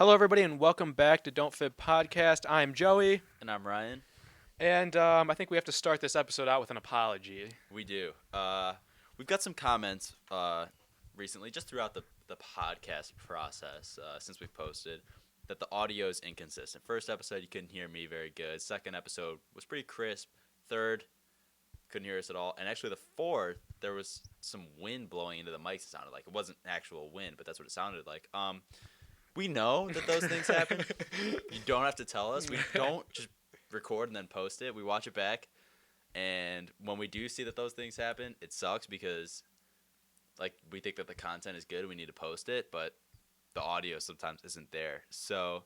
Hello, everybody, and welcome back to Don't Fib Podcast. I'm Joey, And I'm Ryan. and I think we have to start this episode out with an apology. We do. We've got some comments recently, just throughout the podcast process since we've posted, that the audio is inconsistent. First episode, you couldn't hear me very good. Second episode was pretty crisp. Third, couldn't hear us at all. And actually, the fourth, there was some wind blowing into the mics. It sounded like it wasn't actual wind, but that's what it sounded like. We know that those things happen. You don't have to tell us. We don't just record and then post it. We watch it back, and when we do see that those things happen, it sucks because, like, we think that the content is good and we need to post it, but the audio sometimes isn't there. So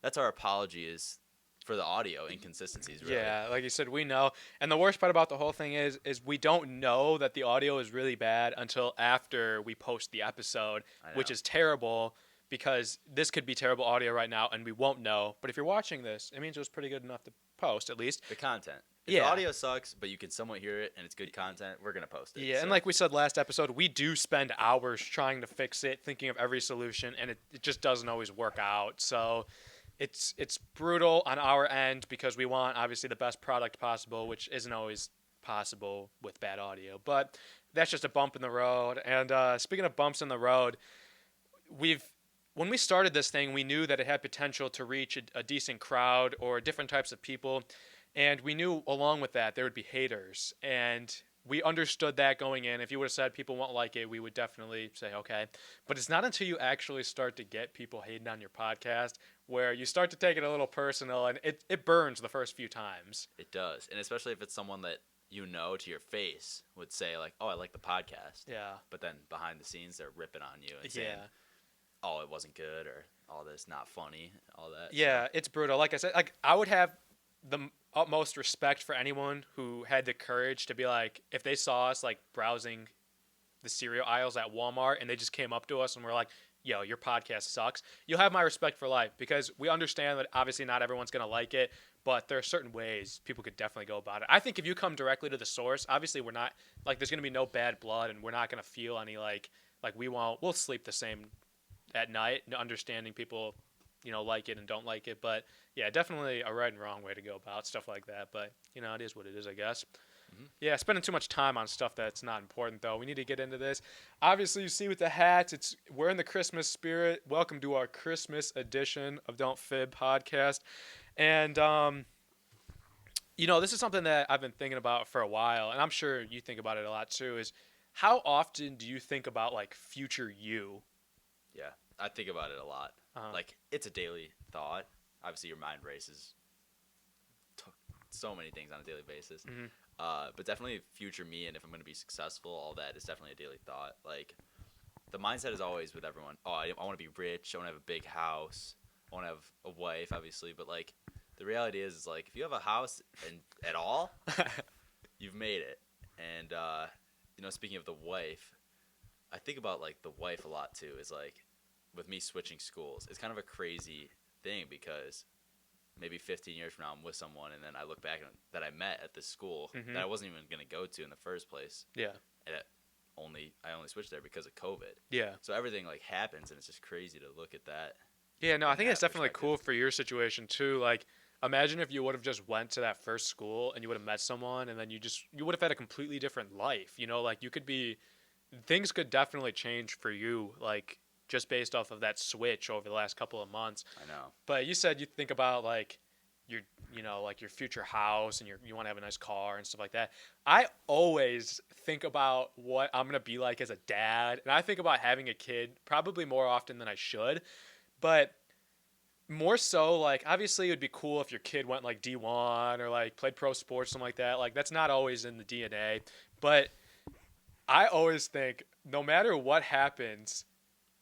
that's our apology is for the audio inconsistencies, really. Yeah, like you said, we know. And the worst part about the whole thing is we don't know that the audio is really bad until after we post the episode, which is terrible because this could be terrible audio right now and we won't know. But if you're watching this, it means it was pretty good enough to post, at least. The content. If the audio sucks, but you can somewhat hear it and it's good content, we're going to post it. Yeah, and like we said last episode, we do spend hours trying to fix it, thinking of every solution, and it just doesn't always work out. So it's brutal on our end because we want, obviously, the best product possible, which isn't always possible with bad audio. But that's just a bump in the road. And speaking of bumps in the road, when we started this thing, we knew that it had potential to reach a decent crowd or different types of people. And we knew along with that there would be haters. And we understood that going in. If you would have said people won't like it, we would definitely say, okay. But it's not until you actually start to get people hating on your podcast where you start to take it a little personal, and it burns the first few times. It does. And especially if it's someone that you know to your face would say, like, oh, I like the podcast. Yeah. But then behind the scenes, they're ripping on you and saying, oh, it wasn't good, or all this not funny, all that. Yeah, so it's brutal. Like I said, like I would have the utmost respect for anyone who had the courage to be like, if they saw us like browsing the cereal aisles at Walmart and they just came up to us and were like, yo, your podcast sucks, you'll have my respect for life, because we understand that obviously not everyone's going to like it, but there are certain ways people could definitely go about it. I think if you come directly to the source, obviously we're not, like, there's going to be no bad blood, and we're not going to feel any like we'll sleep the same at night, understanding people, like it and don't like it. But yeah, definitely a right and wrong way to go about stuff like that. But it is what it is, I guess. Mm-hmm. Yeah, spending too much time on stuff that's not important, though. We need to get into this. Obviously, you see with the hats, we're in the Christmas spirit. Welcome to our Christmas edition of Don't Fib podcast. And this is something that I've been thinking about for a while, and I'm sure you think about it a lot too. Is how often do you think about like future you? Yeah, I think about it a lot. Like, it's a daily thought. Obviously, your mind races so many things on a daily basis. Mm-hmm. But definitely future me, and if I'm going to be successful, all that is definitely a daily thought. Like, the mindset is always with everyone, oh, I want to be rich, I want to have a big house, I want to have a wife, obviously. But, like, the reality is like, if you have a house at all, you've made it. And, speaking of the wife, I think about, like, the wife a lot, too, is, like, with me switching schools, it's kind of a crazy thing because maybe 15 years from now I'm with someone, and then I look back that I met at this school that I wasn't even going to go to in the first place. Yeah. And I only switched there because of COVID. Yeah. So everything, like, happens, and it's just crazy to look at that. Yeah, no, I think it's definitely cool for your situation, too. Like, imagine if you would have just went to that first school and you would have met someone, and then you would have had a completely different life. Like, things could definitely change for you, like, just based off of that switch over the last couple of months. I know. But you said you think about like your future house, and you want to have a nice car and stuff like that. I always think about what I'm going to be like as a dad, and I think about having a kid probably more often than I should. But more so, like, obviously it would be cool if your kid went like D1 or like played pro sports, something like that. Like, that's not always in the DNA. But I always think no matter what happens,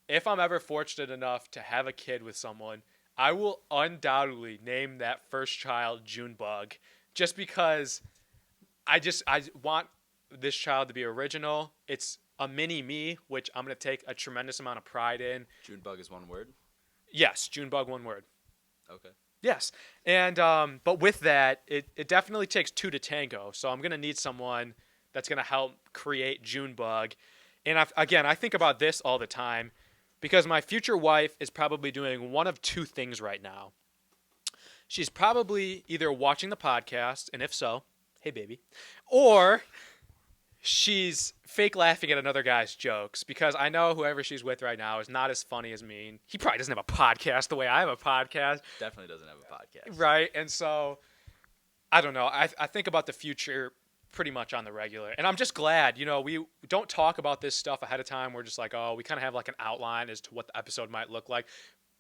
if I'm ever fortunate enough to have a kid with someone, I will undoubtedly name that first child Junebug, just because I want this child to be original. It's a mini me, which I'm going to take a tremendous amount of pride in. Junebug is one word? Yes, Junebug, one word. Okay. Yes. And but with that, it definitely takes two to tango. So I'm going to need someone that's going to help create Junebug. And I think about this all the time. because my future wife is probably doing one of two things right now. She's probably either watching the podcast, and if so, hey baby, or she's fake laughing at another guy's jokes, because I know whoever she's with right now is not as funny as me. He probably doesn't have a podcast the way I have a podcast. Definitely doesn't have a podcast. Right. And so I don't know. I think about the future pretty much on the regular. And I'm just glad, we don't talk about this stuff ahead of time. We're just like, oh, we kind of have like an outline as to what the episode might look like.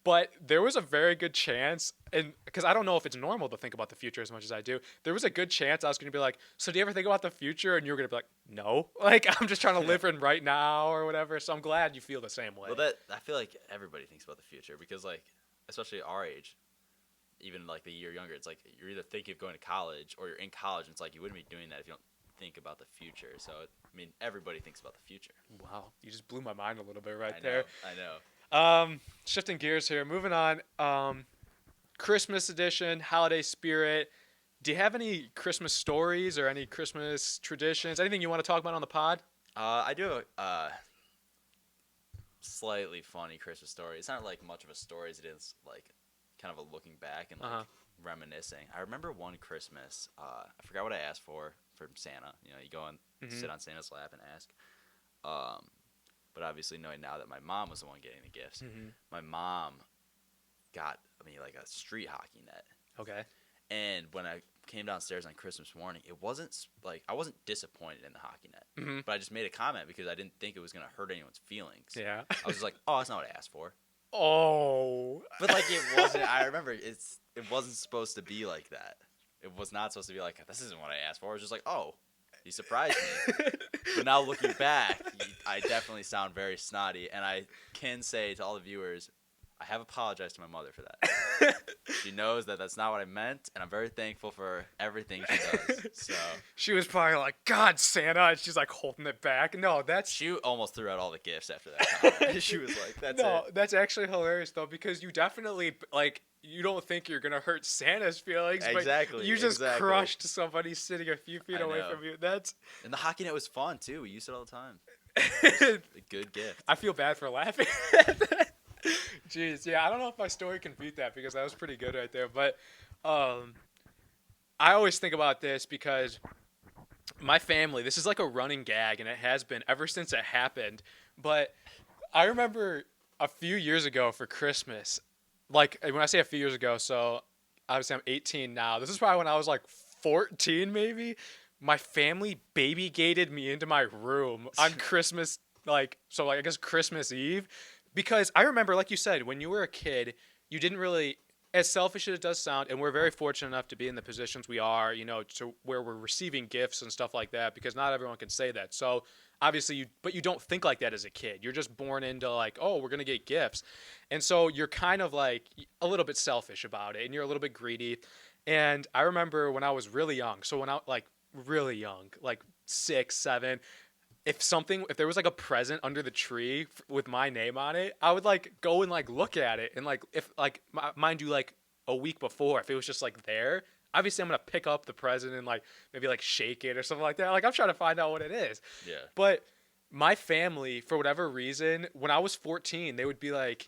But there was a very good chance, and because I don't know if it's normal to think about the future as much as I do, there was a good chance I was going to be like, so do you ever think about the future? And you were going to be like, no. Like, I'm just trying to live in right now or whatever. So I'm glad you feel the same way. Well, I feel like everybody thinks about the future because, like, especially our age, even like the year younger, it's like you're either thinking of going to college or you're in college, and it's like you wouldn't be doing that if you don't think about the future. So, I mean, everybody thinks about the future. Wow. You just blew my mind a little bit right I there. know. Shifting gears here, moving on. Christmas edition, holiday spirit. Do you have any Christmas stories or any Christmas traditions? Anything you want to talk about on the pod? I do a slightly funny Christmas story. It's not like much of a story as it is like kind of a looking back and like reminiscing. I remember one Christmas, I forgot what I asked for from Santa. You go and sit on Santa's lap and ask. But obviously, knowing now that my mom was the one getting the gifts, my mom got me like a street hockey net. Okay. And when I came downstairs on Christmas morning, it wasn't like I wasn't disappointed in the hockey net, but I just made a comment because I didn't think it was gonna hurt anyone's feelings. Yeah. I was just like, oh, that's not what I asked for. Oh. But like it wasn't. I remember it wasn't supposed to be like that. It was not supposed to be like this isn't what I asked for. It was just like, oh. You surprised me. But now looking back, I definitely sound very snotty. And I can say to all the viewers, I have apologized to my mother for that. She knows that that's not what I meant. And I'm very thankful for everything she does. So she was probably like, God, Santa. And she's like holding it back. No, she almost threw out all the gifts after that comment. She was like, that's it. No, that's actually hilarious, though, because you definitely, like, you don't think you're gonna hurt Santa's feelings, exactly, but you just crushed somebody sitting a few feet away from you. And the hockey net was fun too. We used it all the time. It was a good gift. I feel bad for laughing. Jeez, yeah, I don't know if my story can beat that because that was pretty good right there. But I always think about this because my family, this is like a running gag, and it has been ever since it happened. But I remember a few years ago for Christmas. Like, when I say a few years ago, so obviously I'm 18 now. This is probably when I was like 14 maybe. My family baby gated me into my room on Christmas, I guess Christmas Eve. Because I remember, like you said, when you were a kid, you didn't really, as selfish as it does sound, and we're very fortunate enough to be in the positions we are, to where we're receiving gifts and stuff like that, because not everyone can say that. So obviously, but you don't think like that as a kid. You're just born into like, oh, we're going to get gifts. And so you're kind of like a little bit selfish about it, and you're a little bit greedy. And I remember when I was really young, so when I like really young, like 6, 7, if there was like a present under the tree with my name on it, I would like go and like look at it. And like, if like, mind you, like a week before, if it was just like there, obviously I'm going to pick up the present and like maybe like shake it or something like that. Like I'm trying to find out what it is. Yeah. But my family, for whatever reason, when I was 14, they would be like,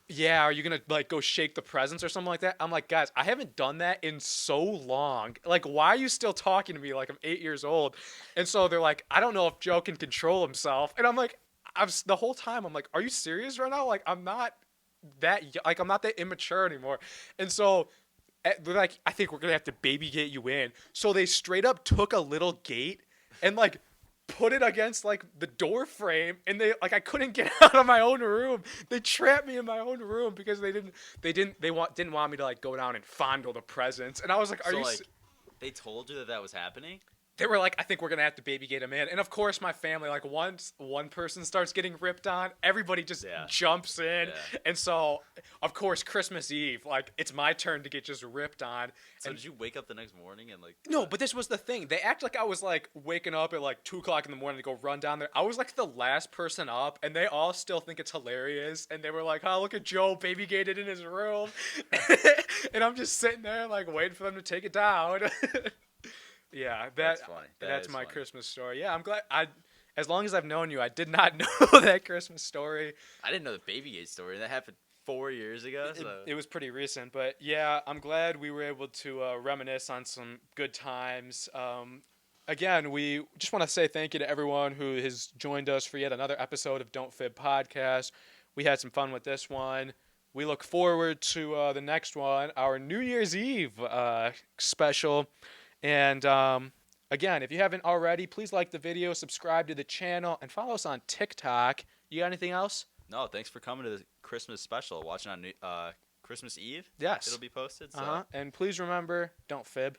yeah, are you going to like go shake the presents or something like that? I'm like, guys, I haven't done that in so long. Like, why are you still talking to me like I'm 8 years old? And so they're like, I don't know if Joe can control himself. And I'm like, the whole time I'm like, are you serious right now? Like, I'm not that immature anymore. And so they're like, I think we're going to have to baby gate you in. So they straight up took a little gate and like put it against like the door frame, and I couldn't get out of my own room. They trapped me in my own room because they didn't want me to like go down and fondle the presents. And I was like, they told you that was happening? They were like, I think we're going to have to baby gate him in. And of course my family, like once one person starts getting ripped on, everybody just jumps in. Yeah. And so of course Christmas Eve, like it's my turn to get just ripped on. So did you wake up the next morning and like... No, but this was the thing. They act like I was like waking up at like 2:00 in the morning to go run down there. I was like the last person up, and they all still think it's hilarious. And they were like, oh, look at Joe baby gated in his room. And I'm just sitting there like waiting for them to take it down. Yeah, that's funny. That's my funny. Christmas story. Yeah, I'm glad. as long as I've known you, I did not know that Christmas story. I didn't know the Babygate story. That happened 4 years ago. So It was pretty recent, but yeah, I'm glad we were able to reminisce on some good times. Again, we just want to say thank you to everyone who has joined us for yet another episode of Don't Fib Podcast. We had some fun with this one. We look forward to the next one, our New Year's Eve special. And again, if you haven't already, please like the video, subscribe to the channel, and follow us on TikTok. You got anything else? no, thanks for coming to the Christmas special. Watching on Christmas Eve. Yes. It'll be posted. So. And please remember, don't fib.